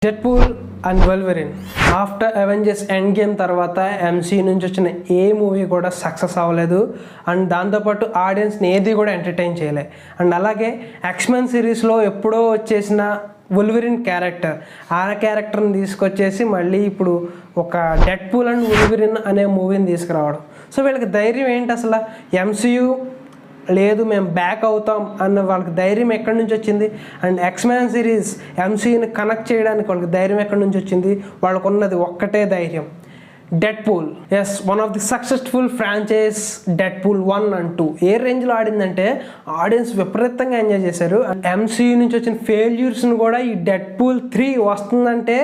Deadpool and Wolverine after Avengers endgame తర్వాత MC నుంచి వచ్చిన ఏ మూవీ కూడా సక్సెస్ అవ్వలేదు అండ్ దాంతోపాటు ఆడియన్స్ని ఏది కూడా ఎంటర్టైన్ చేయలే. అండ్ అలాగే ఎక్స్మెన్ సిరీస్లో ఎప్పుడో వచ్చేసిన వల్వెరిన్ క్యారెక్టర్ ఆ క్యారెక్టర్ని తీసుకొచ్చేసి మళ్ళీ ఇప్పుడు ఒక డెడ్పూల్ అండ్ వల్వెరిన్ అనే మూవీని తీసుకురావడం. సో వీళ్ళకి ధైర్యం ఏంటి అసలు? ఎంసీయూ లేదు మేము బ్యాక్ అవుతాం అన్న వాళ్ళకి ధైర్యం ఎక్కడి నుంచి వచ్చింది? అండ్ ఎక్స్మెన్ సిరీస్ ఎంసీని కనెక్ట్ చేయడానికి వాళ్ళకి ధైర్యం ఎక్కడి నుంచి వచ్చింది? వాళ్ళకు ఉన్నది ఒక్కటే ధైర్యం, Deadpool. Yes, one of the successful franchise Deadpool 1 and 2 ఏ రేంజ్లో ఆడిందంటే ఆడియన్స్ విపరీతంగా ఎంజాయ్ చేశారు. అండ్ ఎంసీయూ నుంచి వచ్చిన ఫెయిల్యూర్స్ని కూడా ఈ డెడ్పూల్ 3 వస్తుందంటే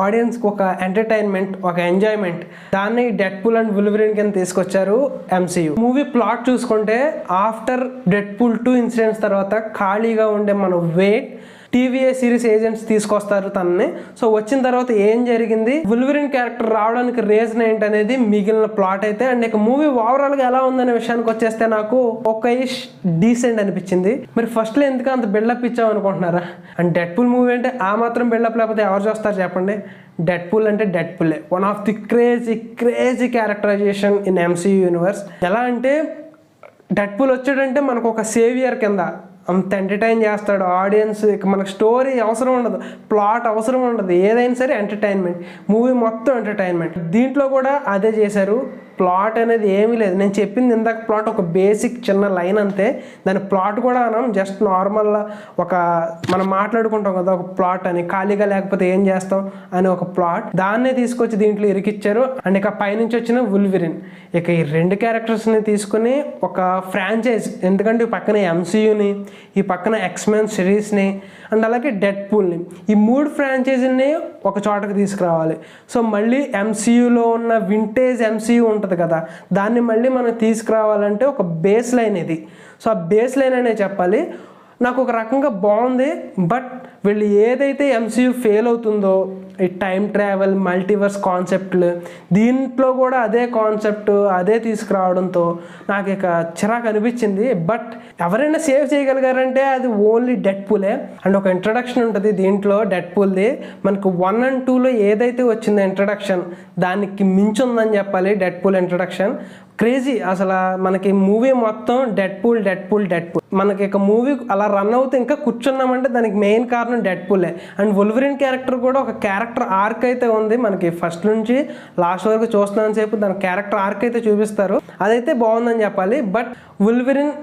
ఆడియన్స్కి ఒక ఎంటర్టైన్మెంట్, ఒక ఎంజాయ్మెంట్. దాన్ని ఈ డెడ్పూల్ అండ్ వల్వెరిన్ కింద తీసుకొచ్చారు ఎంసీయూ. మూవీ ప్లాట్ చూసుకుంటే ఆఫ్టర్ డెడ్పూల్ 2 ఇన్సిడెంట్స్ తర్వాత ఖాళీగా ఉండే మన వేట్ టీవీఏ సిరీస్ ఏజెంట్స్ తీసుకొస్తారు తనని. సో వచ్చిన తర్వాత ఏం జరిగింది, వల్వెరిన్ క్యారెక్టర్ రావడానికి రీజన్ ఏంటనేది మిగిలిన ప్లాట్ అయితే. అండ్ ఇక మూవీ ఓవరాల్గా ఎలా ఉందనే విషయానికి వచ్చేస్తే నాకు ఒక డీసెంట్ అనిపించింది. మరి ఫస్ట్లో ఎందుకు అంత బిల్డప్ ఇచ్చాం అనుకుంటున్నారా? అండ్ డెడ్పూల్ మూవీ అంటే ఆ మాత్రం బిల్డప్ లేకపోతే ఎవరు చూస్తారు చెప్పండి? డెడ్పూల్ అంటే డెడ్పూలే, one of the crazy characterization in MCU universe. ఎలా అంటే డెడ్పూల్ వచ్చాడంటే మనకు ఒక సేవియర్ కింద అంత ఎంటర్టైన్ చేస్తాడు ఆడియన్స్. ఇక మనకు స్టోరీ అవసరం ఉండదు, ప్లాట్ అవసరం ఉండదు, ఏదైనా సరే ఎంటర్టైన్మెంట్. మూవీ మొత్తం ఎంటర్టైన్మెంట్. దీంట్లో కూడా అదే చేశారు. ప్లాట్ అనేది ఏమీ లేదు. నేను చెప్పింది ఇందాక ప్లాట్ ఒక బేసిక్ చిన్న లైన్ అంతే. దాని ప్లాట్ కూడా అనం జస్ట్ నార్మల్ ఒక మనం మాట్లాడుకుంటాం కదా ఒక ప్లాట్ అని, ఖాళీగా లేకపోతే ఏం చేస్తాం అని ఒక ప్లాట్, దాన్నే తీసుకొచ్చి దీంట్లో ఇరికిచ్చారు. అండ్ ఇక పైనుంచి వచ్చిన వల్వెరిన్. ఇక ఈ 2 క్యారెక్టర్స్ని తీసుకుని ఒక ఫ్రాంచైజ్, ఎందుకంటే ఈ పక్కన ఎంసీయూని, ఈ పక్కన ఎక్స్మెన్ సిరీస్ని అండ్ అలాగే డెడ్పూల్ని, ఈ 3 ఫ్రాంచైజీని ఒక చోటకి తీసుకురావాలి. సో మళ్ళీ ఎంసీయూలో ఉన్న వింటేజ్ ఎంసీయూ ఉంటుంది కదా, దాన్ని మళ్ళీ మనం తీసుకురావాలంటే ఒక బేస్ లైన్ ఇది. సో ఆ బేస్ లైన్ అనే చెప్పాలి. నాకు ఒక రకంగా బాగుంది. బట్ వీళ్ళు ఏదైతే ఎంసీయూ ఫెయిల్ అవుతుందో ఈ టైం ట్రావెల్, మల్టీవర్స్ కాన్సెప్ట్లు, దీంట్లో కూడా అదే కాన్సెప్ట్ అదే తీసుకురావడంతో నాకు ఇక చిరాకు అనిపించింది. బట్ ఎవరైనా సేవ్ చేయగలిగారంటే అది ఓన్లీ డెడ్పూలే. అండ్ ఒక ఇంట్రడక్షన్ ఉంటుంది దీంట్లో డెడ్పూల్ది. మనకు 1 and 2లో ఏదైతే వచ్చిందో ఇంట్రడక్షన్ దానికి మించి ఉందని చెప్పాలి డెడ్పూల్ ఇంట్రడక్షన్. క్రేజీ అసలు. మనకి మూవీ మొత్తం డెడ్పూల్ డెడ్పూల్ డెడ్పూల్. మనకి ఇక మూవీ అలా రన్ అవుతూ ఇంకా కూర్చున్నామంటే దానికి మెయిన్ కారణం డెడ్పూలే. అండ్ వల్వెరిన్ క్యారెక్టర్ కూడా ఒక క్యారెక్టర్ ఆర్క్ అయితే ఉంది. మనకి ఫస్ట్ నుంచి లాస్ట్ వరకు చూస్తున్నాను సేపు దాని క్యారెక్టర్ ఆర్క్ అయితే చూపిస్తారు, అదైతే బాగుందని చెప్పాలి. బట్ వల్వెరిన్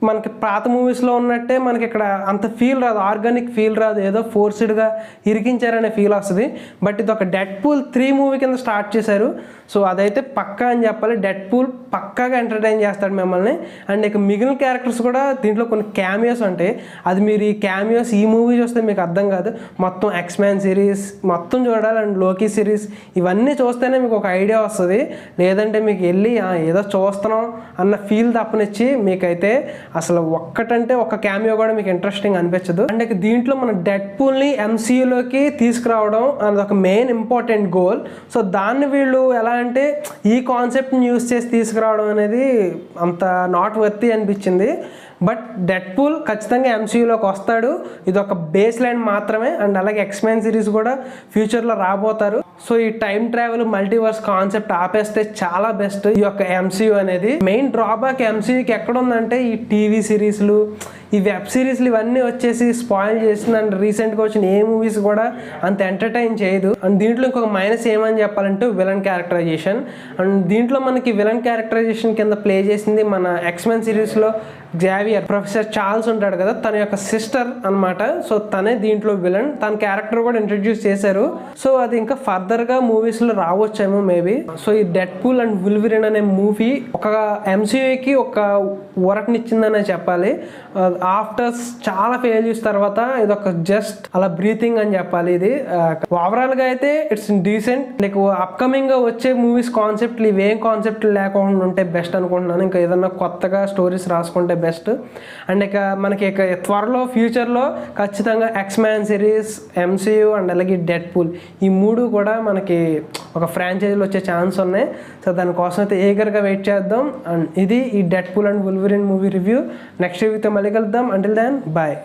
మనకి పాత మూవీస్లో ఉన్నట్టే మనకి ఇక్కడ అంత ఫీల్ రాదు, ఆర్గానిక్ ఫీల్ రాదు, ఏదో ఫోర్స్డ్గా ఇరికించారనే ఫీల్ వస్తుంది. బట్ ఇది ఒక డెడ్పూల్ 3 మూవీ కింద స్టార్ట్ చేశారు. సో అదైతే పక్కా అని చెప్పాలి. డెడ్పూల్ పక్కాగా ఎంటర్టైన్ చేస్తాడు మిమ్మల్ని. అండ్ ఇక మిగిలిన క్యారెక్టర్స్ కూడా దీంట్లో కొన్ని క్యామియోస్ ఉంటాయి. అది మీరు ఈ క్యామియోస్ ఈ మూవీ చూస్తే మీకు అర్థం కాదు. మొత్తం ఎక్స్మెన్ సిరీస్ మొత్తం చూడాలి అండ్ లోకీ సిరీస్ ఇవన్నీ చూస్తేనే మీకు ఒక ఐడియా వస్తుంది. లేదంటే మీకు వెళ్ళి ఏదో చూస్తున్నాం అన్న ఫీల్ తప్పనిచ్చి మీకైతే అసలు ఒక్కటంటే ఒక క్యామియో కూడా మీకు ఇంట్రెస్టింగ్ అనిపించదు. అండ్ ఇక దీంట్లో మన డెడ్పూల్ని ఎంసీయూలోకి తీసుకురావడం అది ఒక మెయిన్ ఇంపార్టెంట్ గోల్. సో దాన్ని వీళ్ళు ఎలా అంటే ఈ కాన్సెప్ట్ని యూస్ చేసి తీసుకురావడం అనేది అంత నాట్ వర్తీ అనిపించింది. బట్ డెడ్పూల్ ఖచ్చితంగా ఎంసీయూలోకి వస్తాడు. ఇది ఒక బేస్ లైన్ మాత్రమే. అండ్ అలాగే ఎక్స్మెన్ సిరీస్ కూడా ఫ్యూచర్లో రాబోతారు. సో ఈ టైం ట్రావెల్ మల్టీవర్స్ కాన్సెప్ట్ ఆపేస్తే చాలా బెస్ట్ ఈ యొక్క ఎంసీయూ అనేది. మెయిన్ డ్రాబ్యాక్ ఎంసీయూకి ఎక్కడ ఉందంటే ఈ టీవీ సిరీస్లు, ఈ వెబ్ సిరీస్లు ఇవన్నీ వచ్చేసి స్పాయిల్ చేసింది. అండ్ రీసెంట్గా వచ్చిన ఏ మూవీస్ కూడా అంత ఎంటర్టైన్ చేయదు. అండ్ దీంట్లో ఇంకొక మైనస్ ఏమని చెప్పాలంటే విలన్ క్యారెక్టరైజేషన్. అండ్ దీంట్లో మనకి విలన్ క్యారెక్టరైజేషన్ కింద ప్లే చేసింది మన ఎక్స్మెన్ సిరీస్లో జావియర్, ప్రొఫెసర్ చార్ల్స్ ఉంటాడు కదా, తన యొక్క సిస్టర్ అనమాట. సో తనే దీంట్లో విలన్. తన క్యారెక్టర్ కూడా ఇంట్రడ్యూస్ చేశారు. సో అది ఇంకా ఫర్దర్గా మూవీస్లో రావచ్చేమో మేబీ. సో ఈ డెడ్పూల్ అండ్ వల్వెరిన్ అనే మూవీ ఒక ఎంసీయూకి ఒక ఊరటనిచ్చిందనే చెప్పాలి. ఆఫ్టర్ చాలా ఫెయిల్యూర్స్ తర్వాత ఇది ఒక జస్ట్ అలా బ్రీతింగ్ అని చెప్పాలి. ఇది ఓవరాల్గా అయితే ఇట్స్ డీసెంట్. లైక్ అప్కమింగ్గా వచ్చే మూవీస్ కాన్సెప్ట్లు ఇవేం కాన్సెప్ట్లు లేకుండా ఉంటే బెస్ట్ అనుకుంటున్నాను. ఇంకా ఏదన్నా కొత్తగా స్టోరీస్ రాసుకుంటే బెస్ట్. అండ్ ఇక మనకి ఇక త్వరలో ఫ్యూచర్లో ఖచ్చితంగా ఎక్స్మెన్ సిరీస్, ఎంసీయూ అండ్ అలాగే డెడ్పూల్ ఈ 3 కూడా మనకి ఒక ఫ్రాంచైజీలో వచ్చే ఛాన్స్ ఉన్నాయి. సో దానికోసం అయితే ఈగర్గా వెయిట్ చేద్దాం. అండ్ ఇది ఈ Deadpool and Wolverine movie review. Next రివ్యూతో మళ్ళీ కలుద్దాం. Until then bye.